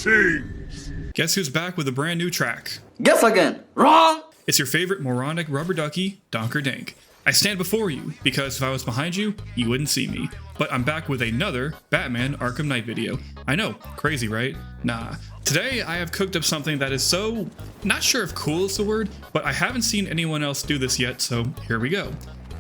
Greetings! Guess who's back with a brand new track? Guess again. Wrong! It's your favorite moronic rubber ducky, Donker Dank. I stand before you because if I was behind you, you wouldn't see me. But I'm back with another Batman Arkham Knight video. I know, crazy, right? Nah. Today I have cooked up something that is so, not sure if cool is the word, but I haven't seen anyone else do this yet, so here we go.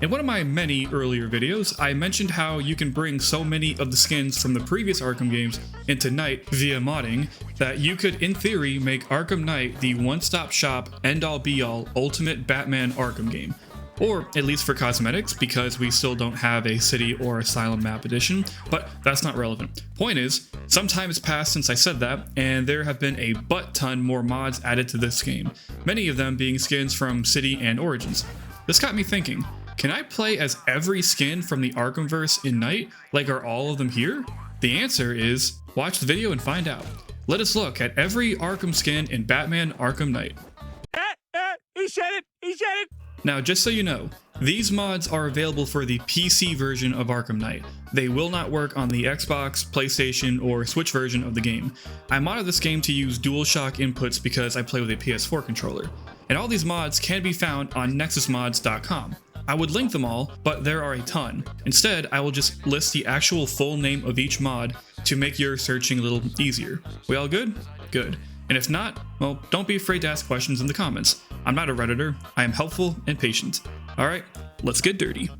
In one of my many earlier videos, I mentioned how you can bring so many of the skins from the previous Arkham games into Knight via modding that you could, in theory, make Arkham Knight the one-stop shop, end-all be-all, ultimate Batman Arkham game. Or at least for cosmetics, because we still don't have a City or Asylum map edition, but that's not relevant. Point is, some time has passed since I said that, and there have been a butt-ton more mods added to this game, many of them being skins from City and Origins. This got me thinking, can I play as every skin from the Arkhamverse in Knight? Like, are all of them here? The answer is, watch the video and find out. Let us look at every Arkham skin in Batman Arkham Knight. He said it! He said it! Now, just so you know, these mods are available for the PC version of Arkham Knight. They will not work on the Xbox, PlayStation, or Switch version of the game. I modded this game to use DualShock inputs because I play with a PS4 controller. And all these mods can be found on NexusMods.com. I would link them all, but there are a ton. Instead, I will just list the actual full name of each mod to make your searching a little easier. We all good? Good. And if not, well, don't be afraid to ask questions in the comments. I'm not a Redditor, I am helpful and patient. Alright, let's get dirty.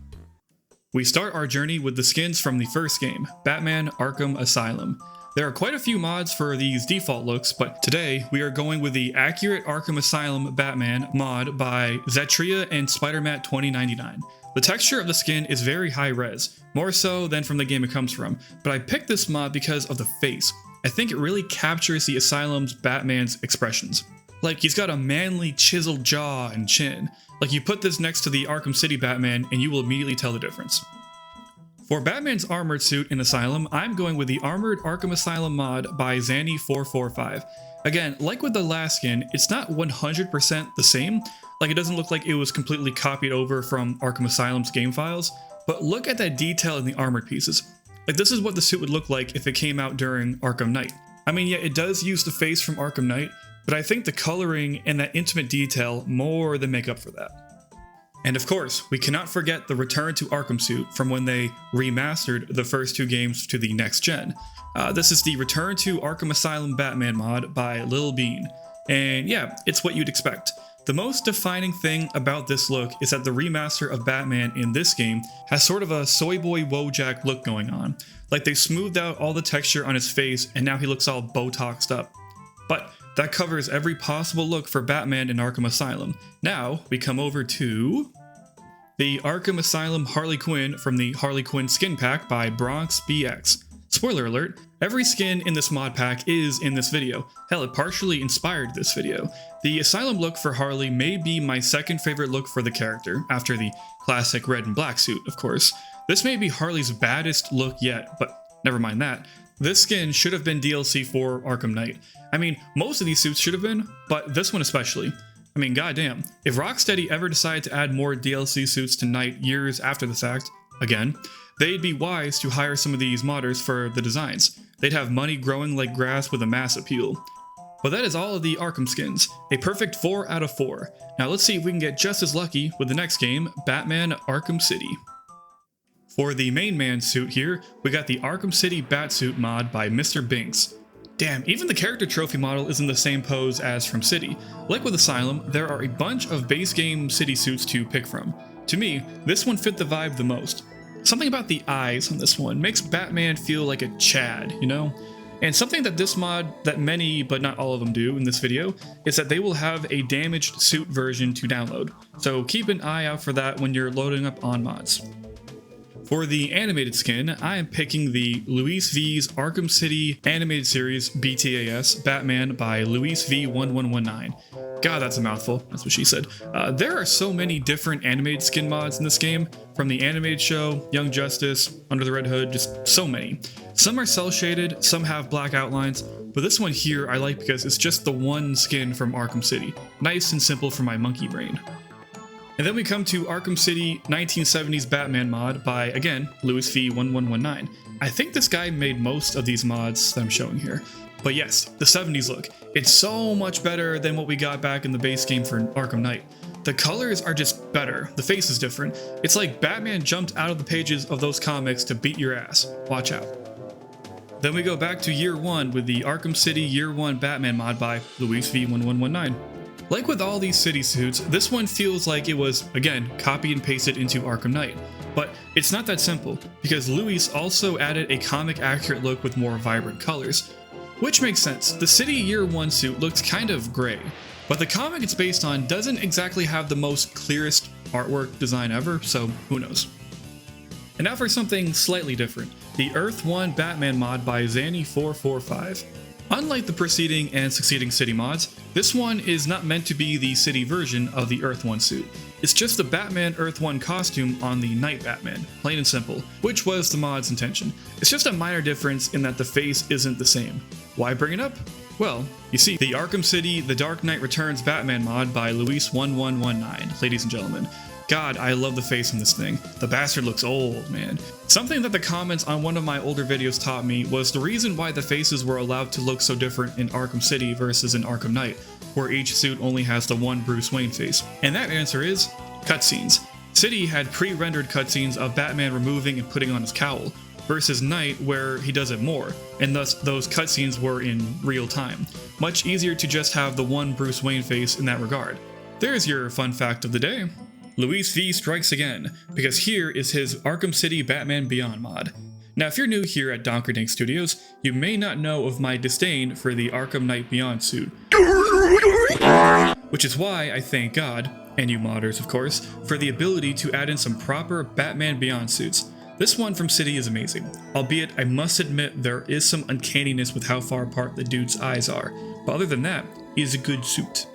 We start our journey with the skins from the first game, Batman Arkham Asylum. There are quite a few mods for these default looks, but today we are going with the accurate Arkham Asylum Batman mod by Zetria and Spider-Man 2099. The texture of the skin is very high res, more so than from the game it comes from, but I picked this mod because of the face. I think it really captures the Asylum's Batman's expressions. Like, he's got a manly chiseled jaw and chin. Like, you put this next to the Arkham City Batman and you will immediately tell the difference. For Batman's armored suit in Asylum, I'm going with the Armored Arkham Asylum mod by Zanny445. Again, like with the last skin, it's not 100% the same. Like, it doesn't look like it was completely copied over from Arkham Asylum's game files, but look at that detail in the armored pieces. Like, this is what the suit would look like if it came out during Arkham Knight. I mean, yeah, it does use the face from Arkham Knight, but I think the coloring and that intimate detail more than make up for that. And of course, we cannot forget the Return to Arkham suit from when they remastered the first two games to the next gen. This is the Return to Arkham Asylum Batman mod by Lil Bean. And yeah, it's what you'd expect. The most defining thing about this look is that the remaster of Batman in this game has sort of a soy boy Wojak look going on. Like, they smoothed out all the texture on his face and now he looks all Botoxed up. But that covers every possible look for Batman in Arkham Asylum. Now, we come over to the Arkham Asylum Harley Quinn from the Harley Quinn skin pack by Bronx BX. Spoiler alert, every skin in this mod pack is in this video. Hell, it partially inspired this video. The Asylum look for Harley may be my second favorite look for the character, after the classic red and black suit, of course. This may be Harley's baddest look yet, but never mind that. This skin should have been DLC for Arkham Knight. I mean, most of these suits should have been, but this one especially. I mean, goddamn, if Rocksteady ever decided to add more DLC suits to Knight years after the fact, again, they'd be wise to hire some of these modders for the designs. They'd have money growing like grass with a mass appeal. But that is all of the Arkham skins, a perfect 4 out of 4. Now let's see if we can get just as lucky with the next game, Batman Arkham City. For the main man suit here, we got the Arkham City Batsuit mod by Mr. Binks. Damn, even the character trophy model is in the same pose as from City. Like with Asylum, there are a bunch of base game City suits to pick from. To me, this one fit the vibe the most. Something about the eyes on this one makes Batman feel like a Chad, you know? And something that this mod, that many but not all of them do in this video, is that they will have a damaged suit version to download. So keep an eye out for that when you're loading up on mods. For the animated skin, I am picking the Luis V's Arkham City animated series BTAS Batman by Luis V1119. God, that's a mouthful, that's what she said. There are so many different animated skin mods in this game, from the animated show, Young Justice, Under the Red Hood, just so many. Some are cel shaded, some have black outlines, but this one here I like because it's just the one skin from Arkham City. Nice and simple for my monkey brain. And then we come to Arkham City 1970s Batman mod by, again, Luis V1119. I think this guy made most of these mods that I'm showing here, But yes, the 70s look. It's so much better than what we got back in the base game for Arkham Knight. The colors are just better, the face is different. It's like Batman jumped out of the pages of those comics to beat your ass. Watch out. Then we go back to year 1 with the Arkham City Year 1 Batman mod by Luis V1119. Like with all these city suits, this one feels like it was, again, copy and pasted into Arkham Knight. But it's not that simple, because Luis also added a comic accurate look with more vibrant colors. Which makes sense, the City Year 1 suit looks kind of gray, but the comic it's based on doesn't exactly have the most clearest artwork design ever, so who knows. And now for something slightly different, the Earth 1 Batman mod by Zanny445. Unlike the preceding and succeeding City mods, this one is not meant to be the City version of the Earth 1 suit. It's just the Batman Earth 1 costume on the Night Batman, plain and simple, which was the mod's intention. It's just a minor difference in that the face isn't the same. Why bring it up? Well, you see, the Arkham City The Dark Knight Returns Batman mod by Luis1119, ladies and gentlemen. God, I love the face in this thing. The bastard looks old, man. Something that the comments on one of my older videos taught me was the reason why the faces were allowed to look so different in Arkham City versus in Arkham Knight, where each suit only has the one Bruce Wayne face. And that answer is cutscenes. City had pre-rendered cutscenes of Batman removing and putting on his cowl, versus Knight where he does it more, and thus those cutscenes were in real time. Much easier to just have the one Bruce Wayne face in that regard. There's your fun fact of the day. Luis V strikes again, because here is his Arkham City Batman Beyond mod. Now if you're new here at Donkerdink Studios, you may not know of my disdain for the Arkham Knight Beyond suit. Which is why I thank God, and you modders of course, for the ability to add in some proper Batman Beyond suits. This one from City is amazing, albeit I must admit there is some uncanniness with how far apart the dude's eyes are, but other than that, he's a good suit.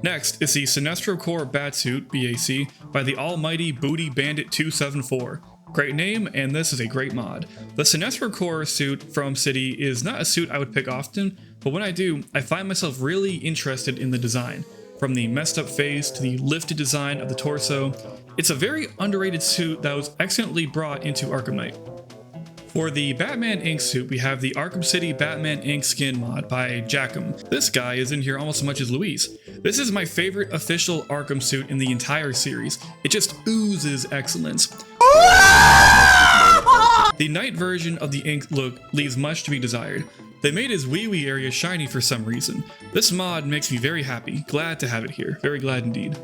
Next is the Sinestro Corps Batsuit, BAC, by the almighty Booty Bandit 274. Great name, and this is a great mod. The Sinestro Corps suit from City is not a suit I would pick often, but when I do, I find myself really interested in the design. From the messed up face to the lifted design of the torso, it's a very underrated suit that was excellently brought into Arkham Knight. For the Batman Inc. suit, we have the Arkham City Batman Inc. skin mod by JAKMM. This guy is in here almost as much as Luis. This is my favorite official Arkham suit in the entire series. It just oozes excellence. The Knight version of the Inc. look leaves much to be desired. They made his wee-wee area shiny for some reason. This mod makes me very happy, glad to have it here, very glad indeed.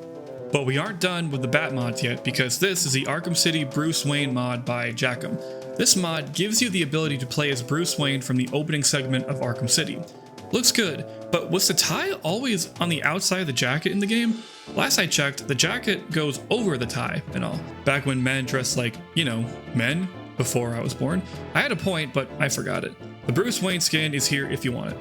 But we aren't done with the Bat mods yet, because this is the Arkham City Bruce Wayne mod by JAKMM. This mod gives you the ability to play as Bruce Wayne from the opening segment of Arkham City. Looks good, but was the tie always on the outside of the jacket in the game? Last I checked, the jacket goes over the tie and all. Back when men dressed like, you know, men, before I was born. I had a point, but I forgot it. The Bruce Wayne skin is here if you want it.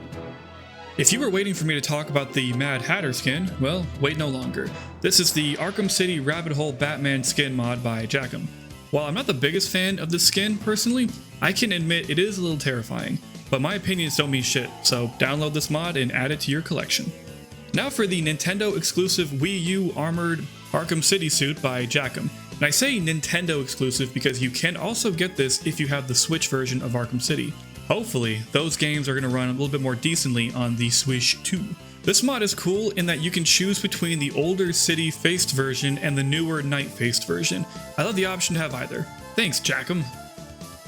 If you were waiting for me to talk about the Mad Hatter skin, well, wait no longer. This is the Arkham City Rabbit Hole Batman skin mod by JAKMM. While I'm not the biggest fan of this skin personally, I can admit it is a little terrifying, but my opinions don't mean shit, so download this mod and add it to your collection. Now for the Nintendo exclusive Wii U armored Arkham City suit by JAKMM. And I say Nintendo exclusive because you can also get this if you have the Switch version of Arkham City. Hopefully, those games are going to run a little bit more decently on the Switch too. This mod is cool in that you can choose between the older City faced version and the newer Night faced version. I love the option to have either. Thanks, JAKMM.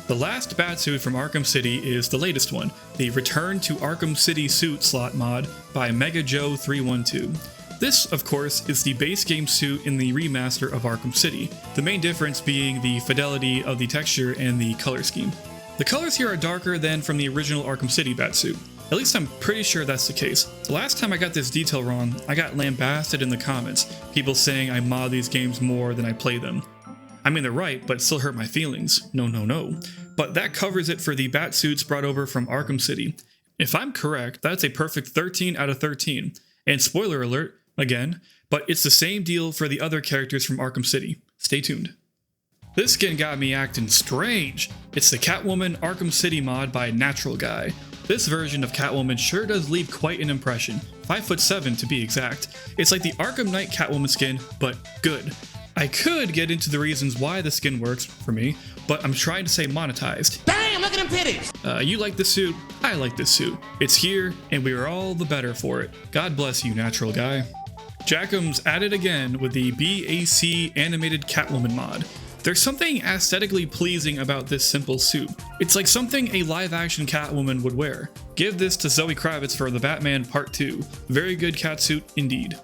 The last Batsuit from Arkham City is the latest one, the Return to Arkham City suit slot mod by MegaJoe312. This, of course, is the base game suit in the remaster of Arkham City, the main difference being the fidelity of the texture and the color scheme. The colors here are darker than from the original Arkham City Batsuit. At least I'm pretty sure that's the case. The last time I got this detail wrong, I got lambasted in the comments, people saying I mod these games more than I play them. I mean, they're right, but it still hurt my feelings. No. But that covers it for the Batsuits brought over from Arkham City. If I'm correct, that's a perfect 13 out of 13. And spoiler alert, again, but it's the same deal for the other characters from Arkham City. Stay tuned. This skin got me acting strange. It's the Catwoman Arkham City mod by Natural Guy. This version of Catwoman sure does leave quite an impression, 5'7" to be exact. It's like the Arkham Knight Catwoman skin, but good. I could get into the reasons why the skin works for me, but I'm trying to say monetized. Damn, look at them titties! You like this suit, I like this suit. It's here, and we are all the better for it. God bless you, natural guy. JAKMM's at it again with the BAC animated Catwoman mod. There's something aesthetically pleasing about this simple suit. It's like something a live-action Catwoman would wear. Give this to Zoe Kravitz for The Batman Part 2. Very good catsuit indeed.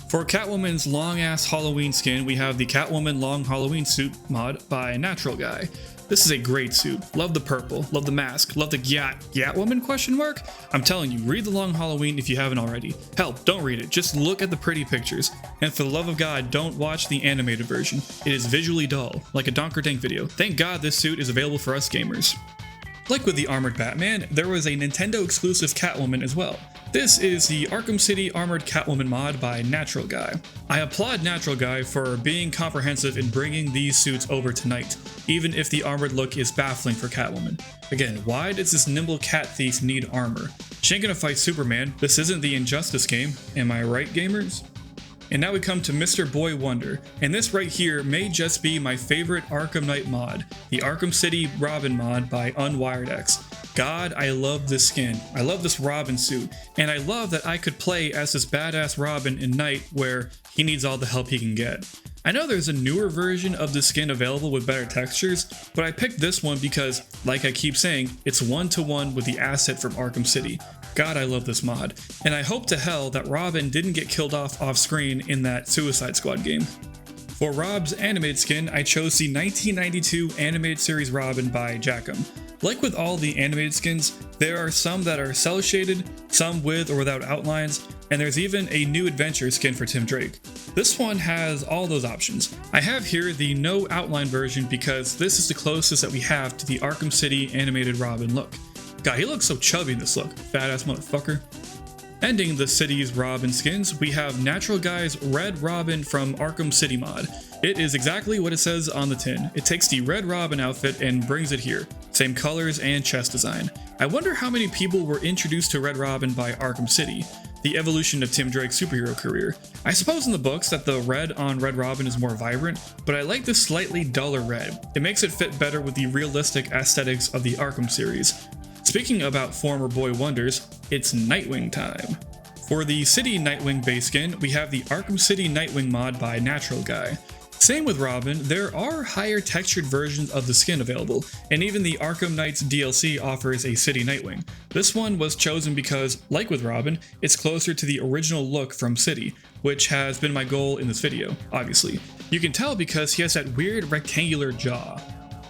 For Catwoman's long-ass Halloween skin, we have the Catwoman Long Halloween Suit mod by Natural Guy. This is a great suit. Love the purple, love the mask, love the Catwoman question mark? I'm telling you, read the Long Halloween if you haven't already. Hell, don't read it, just look at the pretty pictures. And for the love of God, don't watch the animated version. It is visually dull, like a Donkerdink video. Thank God this suit is available for us gamers. Like with the Armored Batman, there was a Nintendo exclusive Catwoman as well. This is the Arkham City Armored Catwoman mod by Natural Guy. I applaud Natural Guy for being comprehensive in bringing these suits over tonight, even if the armored look is baffling for Catwoman. Again, why does this nimble cat thief need armor? She ain't gonna fight Superman. This isn't the Injustice game. Am I right, gamers? And now we come to Mr. Boy Wonder, and this right here may just be my favorite Arkham Knight mod, the Arkham City Robin mod by UnwiredX. God, I love this skin. I love this Robin suit, and I love that I could play as this badass Robin in Knight where he needs all the help he can get. I know there's a newer version of the skin available with better textures, but I picked this one because, like I keep saying, it's one-to-one with the asset from Arkham City. God, I love this mod, and I hope to hell that Robin didn't get killed off screen in that Suicide Squad game. For Rob's animated skin, I chose the 1992 animated series Robin by JAKMM. Like with all the animated skins, there are some that are cel shaded, some with or without outlines, and there's even a new adventure skin for Tim Drake. This one has all those options. I have here the no outline version because this is the closest that we have to the Arkham City animated Robin look. God, he looks so chubby in this look, fat ass motherfucker. Ending the city's Robin skins, we have Natural Guy's Red Robin from Arkham City mod. It is exactly what it says on the tin. It takes the Red Robin outfit and brings it here. Same colors and chest design. I wonder how many people were introduced to Red Robin by Arkham City, the evolution of Tim Drake's superhero career. I suppose in the books that the red on Red Robin is more vibrant, but I like this slightly duller red. It makes it fit better with the realistic aesthetics of the Arkham series. Speaking about former boy wonders, it's Nightwing time. For the City Nightwing base skin, we have the Arkham City Nightwing mod by Natural Guy. Same with Robin, there are higher textured versions of the skin available, and even the Arkham Knight's DLC offers a City Nightwing. This one was chosen because, like with Robin, it's closer to the original look from City, which has been my goal in this video, obviously. You can tell because he has that weird rectangular jaw.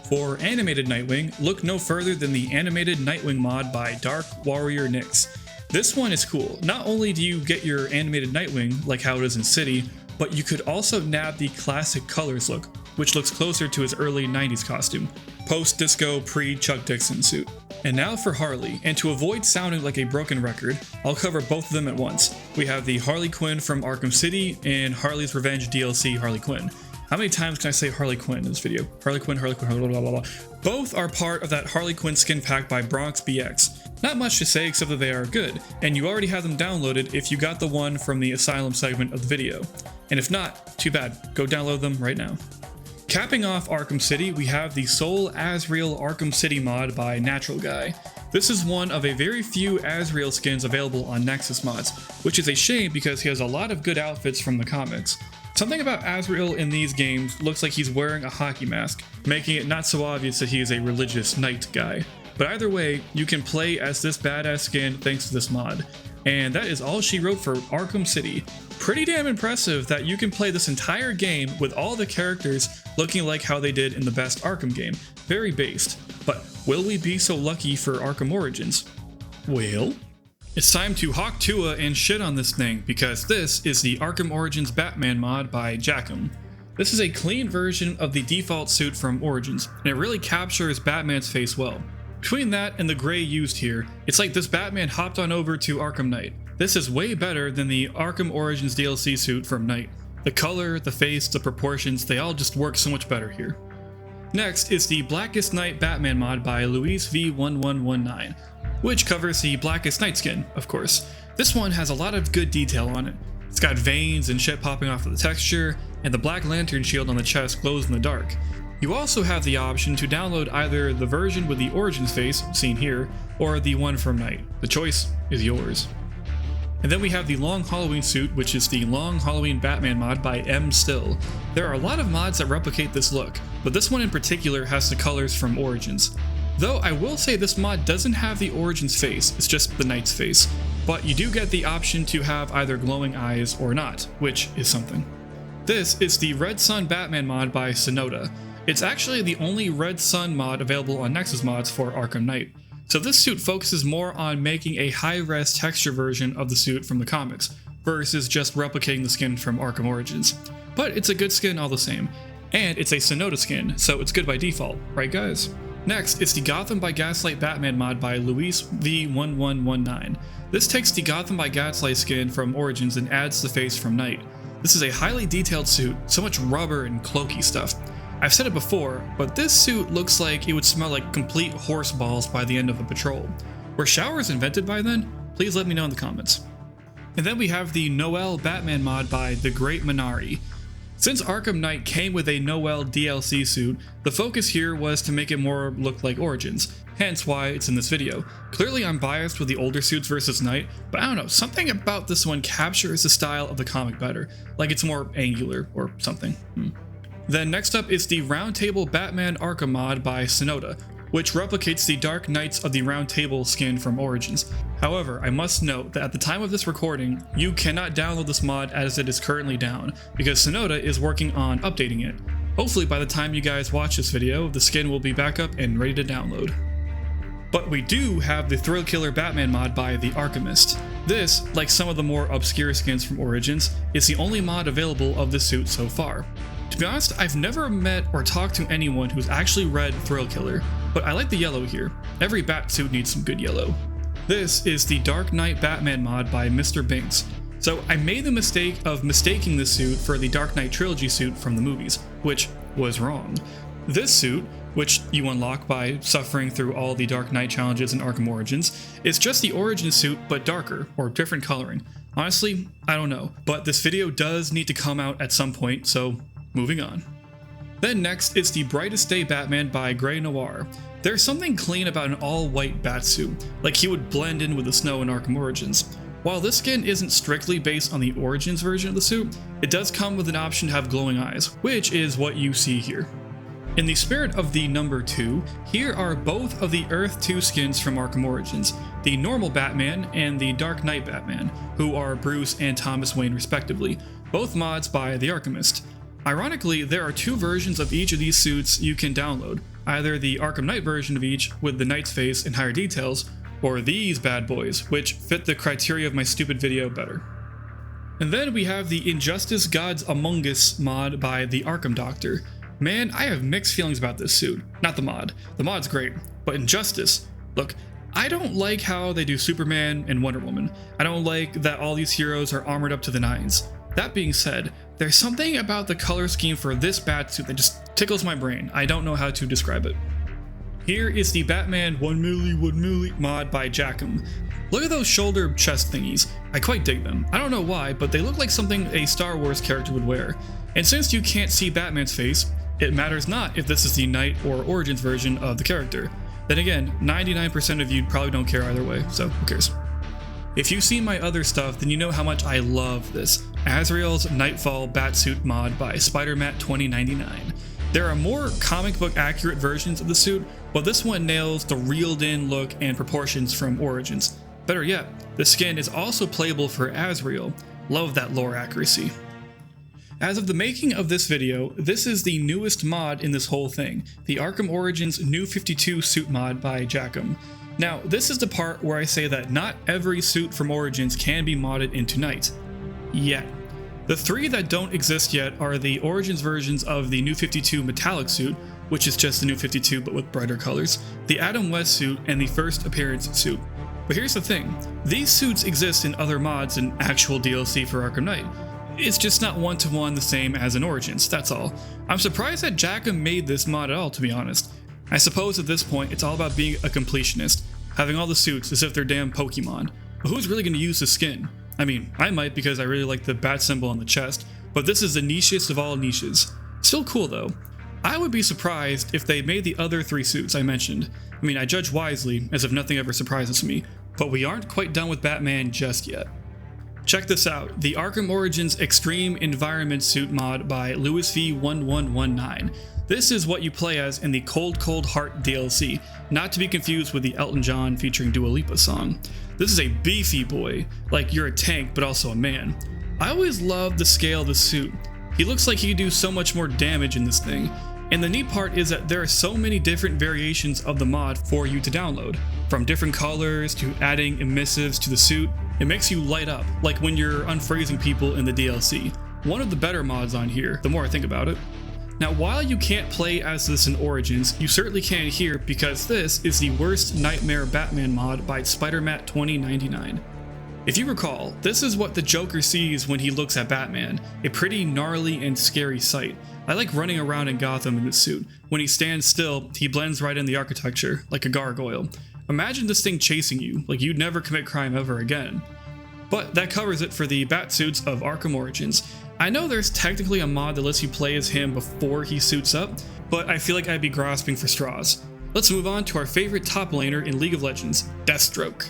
For animated Nightwing, look no further than the animated Nightwing mod by Dark Warrior Nyx. This one is cool. Not only do you get your animated Nightwing, like how it is in City, but you could also nab the classic colors look, which looks closer to his early 90s costume, post-disco pre-Chuck Dixon suit. And now for Harley, and to avoid sounding like a broken record, I'll cover both of them at once. We have the Harley Quinn from Arkham City and Harley's Revenge DLC Harley Quinn. How many times can I say Harley Quinn in this video? Harley Quinn, blah, blah, blah, blah. Both are part of that Harley Quinn skin pack by Bronx BX. Not much to say except that they are good, and you already have them downloaded if you got the one from the Asylum segment of the video. And if not, too bad, go download them right now. Capping off Arkham City, we have the Soul Azrael Arkham City mod by Natural Guy. This is one of a very few Azrael skins available on NexusMods, which is a shame because he has a lot of good outfits from the comics. Something about Azrael in these games looks like he's wearing a hockey mask, making it not so obvious that he is a religious knight guy. But either way, you can play as this badass skin thanks to this mod. And that is all she wrote for Arkham City. Pretty damn impressive that you can play this entire game with all the characters looking like how they did in the best Arkham game. Very based. But will we be so lucky for Arkham Origins? Well, it's time to hawk Tua and shit on this thing, because this is the Arkham Origins Batman mod by JAKMM. This is a clean version of the default suit from Origins, and it really captures Batman's face well. Between that and the gray used here, it's like this Batman hopped on over to Arkham Knight. This is way better than the Arkham Origins DLC suit from Knight. The color, the face, the proportions, they all just work so much better here. Next is the Blackest Night Batman mod by Luis V1119, which covers the Blackest Night skin, of course. This one has a lot of good detail on it. It's got veins and shit popping off of the texture, and the Black Lantern shield on the chest glows in the dark. You also have the option to download either the version with the Origins face, seen here, or the one from Night. The choice is yours. And then we have the Long Halloween suit, which is the Long Halloween Batman mod by M Still. There are a lot of mods that replicate this look, but this one in particular has the colors from Origins. Though I will say this mod doesn't have the Origins face, it's just the Knight's face, but you do get the option to have either glowing eyes or not, which is something. This is the Red Sun Batman mod by Sonoda. It's actually the only Red Sun mod available on NexusMods for Arkham Knight. So this suit focuses more on making a high-res texture version of the suit from the comics, versus just replicating the skin from Arkham Origins. But it's a good skin all the same, and it's a Sonoda skin, so it's good by default, right guys? Next, it's the Gotham by Gaslight Batman mod by Luis V1119. This takes the Gotham by Gaslight skin from Origins and adds the face from Night. This is a highly detailed suit, so much rubber and cloaky stuff. I've said it before, but this suit looks like it would smell like complete horse balls by the end of a patrol. Were showers invented by then? Please let me know in the comments. And then we have the Noel Batman mod by The Great Minari. Since Arkham Knight came with a Noel DLC suit, the focus here was to make it more look like Origins, hence why it's in this video. Clearly I'm biased with the older suits versus Knight, but I don't know, something about this one captures the style of the comic better, like it's more angular or something. Then next up is the Round Table Batman Arkham mod by Sonoda, which replicates the Dark Knights of the Round Table skin from Origins. However, I must note that at the time of this recording, you cannot download this mod as it is currently down, because Sonoda is working on updating it. Hopefully by the time you guys watch this video, the skin will be back up and ready to download. But we do have the Thrill Killer Batman mod by The Archimist. This, like some of the more obscure skins from Origins, is the only mod available of this suit so far. To be honest, I've never met or talked to anyone who's actually read Thrill Killer, but I like the yellow here. Every bat suit needs some good yellow. This is the Dark Knight Batman mod by Mr. Binks. So I made the mistake of mistaking this suit for the Dark Knight Trilogy suit from the movies, which was wrong. This suit, which you unlock by suffering through all the Dark Knight challenges in Arkham Origins, is just the Origins suit but darker, or different coloring. Honestly, I don't know, but this video does need to come out at some point, so moving on. Then next, it's the Brightest Day Batman by GrayeNoir. There's something clean about an all-white batsuit, like he would blend in with the snow in Arkham Origins. While this skin isn't strictly based on the Origins version of the suit, it does come with an option to have glowing eyes, which is what you see here. In the spirit of the number 2, here are both of the Earth 2 skins from Arkham Origins, the normal Batman and the Dark Knight Batman, who are Bruce and Thomas Wayne respectively, both mods by The Archimist. Ironically, there are 2 versions of each of these suits you can download, either the Arkham Knight version of each with the Knight's face and higher details, or these bad boys, which fit the criteria of my stupid video better. And then we have the Injustice Gods Among Us mod by the Arkham Doctor. Man, I have mixed feelings about this suit. Not the mod. The mod's great, but Injustice. Look, I don't like how they do Superman and Wonder Woman. I don't like that all these heroes are armored up to the nines. That being said, there's something about the color scheme for this batsuit that just tickles my brain. I don't know how to describe it. Here is the Batman 1 milli mod by JAKMM. Look at those shoulder chest thingies. I quite dig them. I don't know why, but they look like something a Star Wars character would wear. And since you can't see Batman's face, it matters not if this is the Knight or Origins version of the character. Then again, 99% of you probably don't care either way, so who cares? If you've seen my other stuff, then you know how much I love this Azrael's Nightfall Batsuit mod by SpiderMat2099. There are more comic book accurate versions of the suit, but this one nails the reeled in look and proportions from Origins. Better yet, the skin is also playable for Azrael. Love that lore accuracy. As of the making of this video, this is the newest mod in this whole thing, the Arkham Origins New 52 suit mod by JAKMM. Now, this is the part where I say that not every suit from Origins can be modded into Knight. Yet. The 3 that don't exist yet are the Origins versions of the New 52 metallic suit, which is just the New 52 but with brighter colors, the Adam West suit, and the first appearance suit. But here's the thing, these suits exist in other mods and actual DLC for Arkham Knight. It's just not one-to-one the same as in Origins, that's all. I'm surprised that JAKMM made this mod at all, to be honest. I suppose at this point it's all about being a completionist, having all the suits as if they're damn Pokemon. But who's really going to use the skin? I mean, I might because I really like the bat symbol on the chest, but this is the nichest of all niches. Still cool though. I would be surprised if they made the other 3 suits I mentioned. I mean, I judge wisely, as if nothing ever surprises me, but we aren't quite done with Batman just yet. Check this out, the Arkham Origins Extreme Environment Suit mod by LouisV1119. This is what you play as in the Cold Cold Heart DLC, not to be confused with the Elton John featuring Dua Lipa song. This is a beefy boy, like you're a tank but also a man. I always loved the scale of the suit. He looks like he could do so much more damage in this thing. And the neat part is that there are so many different variations of the mod for you to download. From different colors to adding emissives to the suit, it makes you light up, like when you're unfreezing people in the DLC. One of the better mods on here, the more I think about it. Now, while you can't play as this in Origins, you certainly can here because this is the Worst Nightmare Batman mod by SpiderMat2099. If you recall, this is what the Joker sees when he looks at Batman, a pretty gnarly and scary sight. I like running around in Gotham in this suit. When he stands still, he blends right in the architecture, like a gargoyle. Imagine this thing chasing you, like you'd never commit crime ever again. But that covers it for the Batsuits of Arkham Origins. I know there's technically a mod that lets you play as him before he suits up, but I feel like I'd be grasping for straws. Let's move on to our favorite top laner in League of Legends, Deathstroke.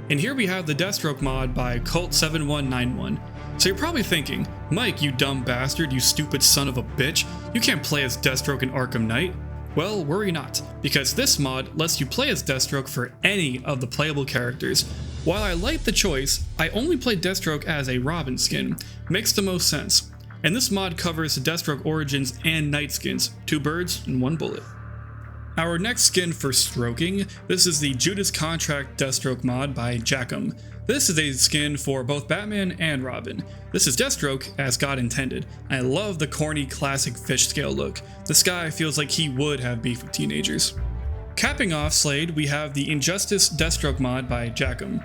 And here we have the Deathstroke mod by Cult7191. So you're probably thinking, Mike, you dumb bastard, you stupid son of a bitch, you can't play as Deathstroke in Arkham Knight. Well, worry not, because this mod lets you play as Deathstroke for any of the playable characters. While I like the choice, I only play Deathstroke as a Robin skin. Makes the most sense. And this mod covers the Deathstroke Origins and Knight skins, 2 birds and 1 bullet. Our next skin for stroking, this is the Judas Contract Deathstroke mod by JAKMM. This is a skin for both Batman and Robin. This is Deathstroke as God intended. I love the corny classic fish scale look. This guy feels like he would have beef with teenagers. Capping off Slade, we have the Injustice Deathstroke mod by JAKMM.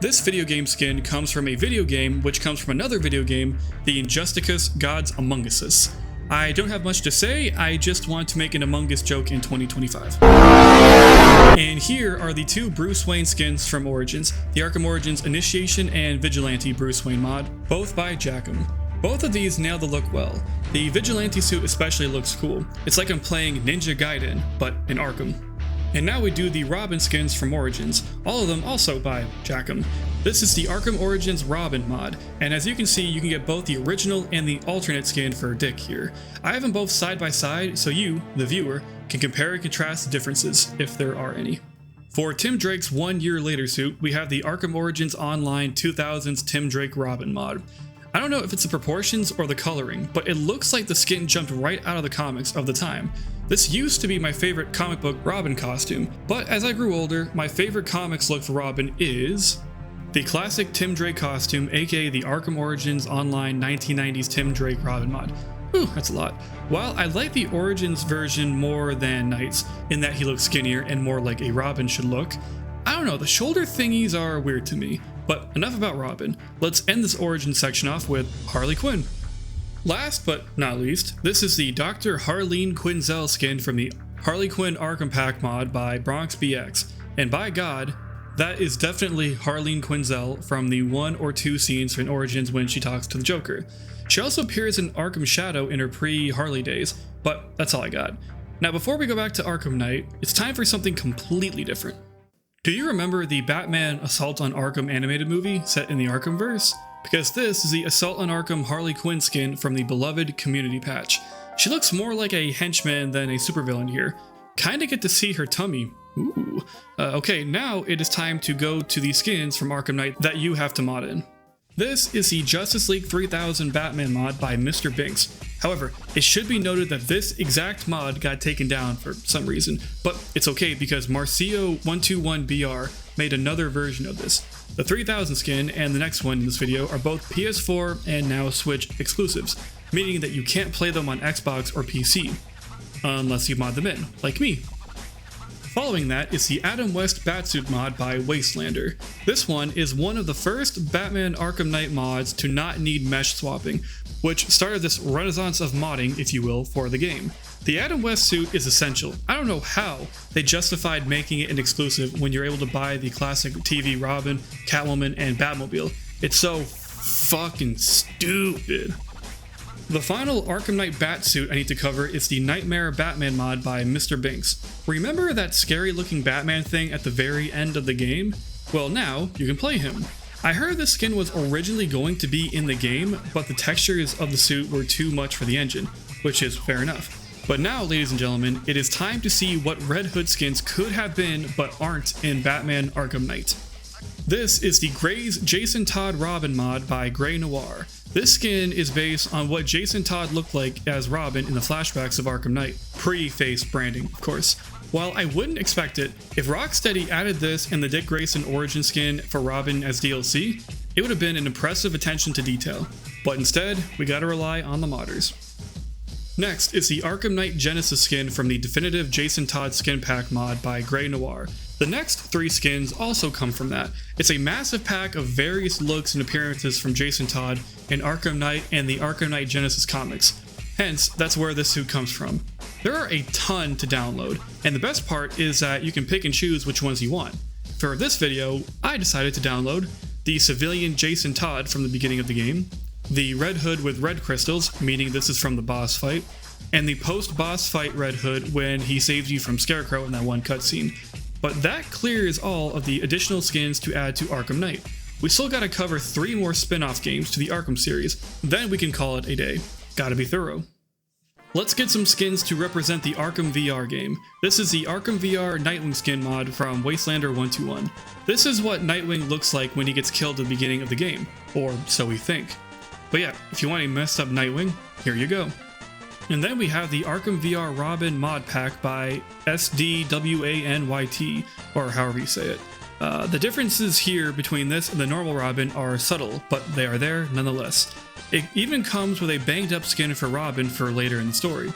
This video game skin comes from a video game which comes from another video game, the Injusticus Gods Among Us. I don't have much to say, I just want to make an Among Us joke in 2025. And here are the 2 Bruce Wayne skins from Origins, the Arkham Origins Initiation and Vigilante Bruce Wayne mod, both by JAKMM. Both of these nail the look well. The Vigilante suit especially looks cool. It's like I'm playing Ninja Gaiden, but in Arkham. And now we do the Robin skins from Origins, all of them also by JAKMM. This is the Arkham Origins Robin mod, and as you can see, you can get both the original and the alternate skin for Dick here. I have them both side by side, so you, the viewer, can compare and contrast the differences, if there are any. For Tim Drake's 1 year later suit, we have the Arkham Origins Online 2000s Tim Drake Robin mod. I don't know if it's the proportions or the coloring, but it looks like the skin jumped right out of the comics of the time. This used to be my favorite comic book Robin costume, but as I grew older, my favorite comics look for Robin is the classic Tim Drake costume, aka the Arkham Origins Online 1990s Tim Drake Robin mod. Whew, that's a lot. While I like the Origins version more than Knight's, in that he looks skinnier and more like a Robin should look, I don't know, the shoulder thingies are weird to me. But enough about Robin. Let's end this Origin section off with Harley Quinn. Last but not least, this is the Dr. Harleen Quinzel skin from the Harley Quinn Arkham Pack mod by BronxBX. And by God, that is definitely Harleen Quinzel from the 1 or 2 scenes in Origins when she talks to the Joker. She also appears in Arkham Shadow in her pre-Harley days, but that's all I got. Now before we go back to Arkham Knight, it's time for something completely different. Do you remember the Batman Assault on Arkham animated movie set in the Arkhamverse? Because this is the Assault on Arkham Harley Quinn skin from the beloved Community patch. She looks more like a henchman than a supervillain here. Kinda get to see her tummy. Ooh. Okay, now it is time to go to the skins from Arkham Knight that you have to mod in. This is the Justice League 3000 Batman mod by Mr. Binks. However, it should be noted that this exact mod got taken down for some reason, but it's okay because Marcio121BR made another version of this. The 3000 skin and the next one in this video are both PS4 and now Switch exclusives, meaning that you can't play them on Xbox or PC, unless you mod them in, like me. Following that is the Adam West Batsuit mod by Wastelander. This one is one of the first Batman Arkham Knight mods to not need mesh swapping, which started this renaissance of modding, if you will, for the game. The Adam West suit is essential. I don't know how they justified making it an exclusive when you're able to buy the classic TV Robin, Catwoman, and Batmobile. It's so fucking stupid. The final Arkham Knight Batsuit I need to cover is the Nightmare Batman mod by Mr. Binks. Remember that scary looking Batman thing at the very end of the game? Well, now you can play him. I heard this skin was originally going to be in the game, but the textures of the suit were too much for the engine, which is fair enough. But now, ladies and gentlemen, it is time to see what Red Hood skins could have been but aren't in Batman Arkham Knight. This is the Gray's Jason Todd Robin mod by GrayeNoir. This skin is based on what Jason Todd looked like as Robin in the flashbacks of Arkham Knight, pre-face branding, of course. While I wouldn't expect it, if Rocksteady added this and the Dick Grayson origin skin for Robin as DLC, it would have been an impressive attention to detail. But instead, we gotta rely on the modders. Next is the Arkham Knight Genesis skin from the definitive Jason Todd skin pack mod by GrayeNoir. The next 3 skins also come from that. It's a massive pack of various looks and appearances from Jason Todd in Arkham Knight and the Arkham Knight Genesis comics. Hence, that's where this suit comes from. There are a ton to download, and the best part is that you can pick and choose which ones you want. For this video, I decided to download the civilian Jason Todd from the beginning of the game, the Red Hood with red crystals, meaning this is from the boss fight, and the post-boss fight Red Hood when he saves you from Scarecrow in that one cutscene. But that clears all of the additional skins to add to Arkham Knight. We still gotta cover 3 more spin-off games to the Arkham series, then we can call it a day. Gotta be thorough. Let's get some skins to represent the Arkham VR game. This is the Arkham VR Nightwing skin mod from Wastelander121. This is what Nightwing looks like when he gets killed at the beginning of the game, or so we think. But yeah, if you want a messed up Nightwing, here you go. And then we have the Arkham VR Robin mod pack by SDWANYT, or however you say it. The differences here between this and the normal Robin are subtle, but they are there nonetheless. It even comes with a banged up skin for Robin for later in the story.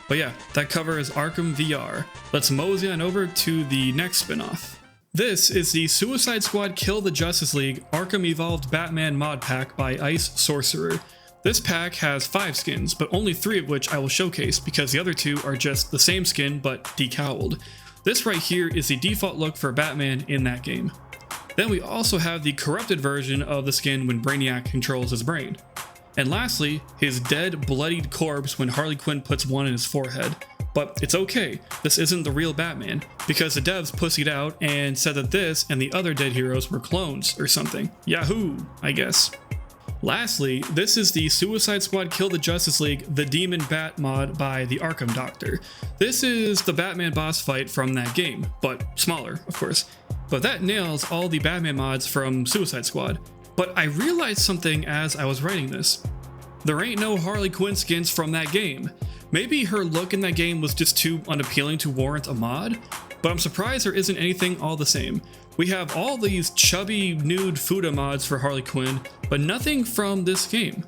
But yeah, that covers Arkham VR. Let's mosey on over to the next spinoff. This is the Suicide Squad Kill the Justice League Arkham Evolved Batman mod pack by Ice Sorcerer. This pack has 5 skins, but only 3 of which I will showcase because the other 2 are just the same skin but decowled. This right here is the default look for Batman in that game. Then we also have the corrupted version of the skin when Brainiac controls his brain. And lastly, his dead, bloodied corpse when Harley Quinn puts one in his forehead. But it's okay, this isn't the real Batman, because the devs pussied out and said that this and the other dead heroes were clones or something. Yahoo, I guess. Lastly, this is the Suicide Squad Kill the Justice League The Demon Bat mod by the Arkham Doctor. This is the Batman boss fight from that game, but smaller, of course. But that nails all the Batman mods from Suicide Squad. But I realized something as I was writing this. There ain't no Harley Quinn skins from that game. Maybe her look in that game was just too unappealing to warrant a mod, but I'm surprised there isn't anything all the same. We have all these chubby nude Fuda mods for Harley Quinn, but nothing from this game.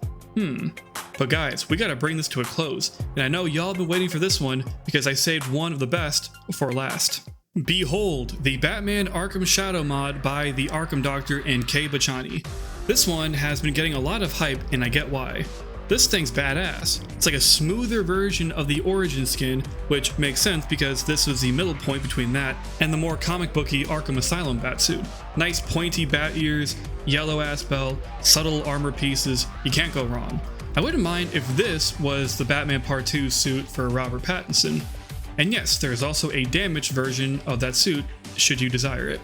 But guys, we gotta bring this to a close, and I know y'all have been waiting for this one because I saved one of the best for last. Behold, the Batman Arkham Shadow mod by the Arkham Doctor and Kay Bachani. This one has been getting a lot of hype, and I get why. This thing's badass. It's like a smoother version of the Origins skin, which makes sense because this was the middle point between that and the more comic booky Arkham Asylum batsuit. Nice pointy bat ears, yellow ass belt, subtle armor pieces, you can't go wrong. I wouldn't mind if this was the Batman Part 2 suit for Robert Pattinson. And yes, there is also a damaged version of that suit, should you desire it.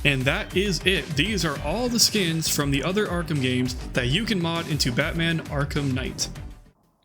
And that is it. These are all the skins from the other Arkham games that you can mod into Batman Arkham Knight.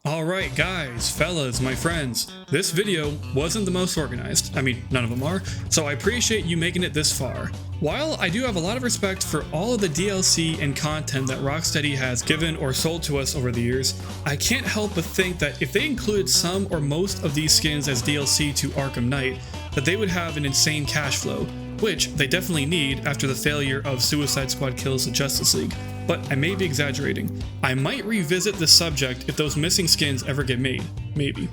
Alright guys, fellas, my friends, this video wasn't the most organized. I mean, none of them are, so I appreciate you making it this far. While I do have a lot of respect for all of the DLC and content that Rocksteady has given or sold to us over the years, I can't help but think that if they included some or most of these skins as DLC to Arkham Knight, that they would have an insane cash flow, which they definitely need after the failure of Suicide Squad Kills the Justice League. But I may be exaggerating. I might revisit this subject if those missing skins ever get made, maybe.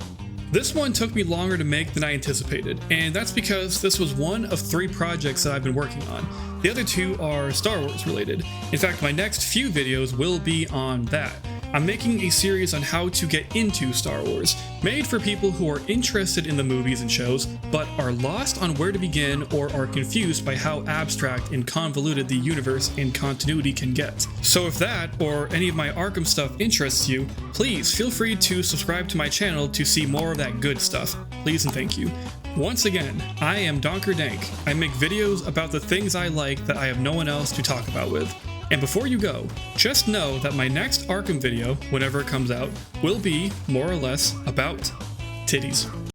This one took me longer to make than I anticipated, and that's because this was one of 3 projects that I've been working on. The other 2 are Star Wars related. In fact, my next few videos will be on that. I'm making a series on how to get into Star Wars, made for people who are interested in the movies and shows, but are lost on where to begin or are confused by how abstract and convoluted the universe and continuity can get. So if that, or any of my Arkham stuff interests you, please feel free to subscribe to my channel to see more of that good stuff. Please and thank you. Once again, I am Donker Dank. I make videos about the things I like that I have no one else to talk about with. And before you go, just know that my next Arkham video, whenever it comes out, will be more or less about titties.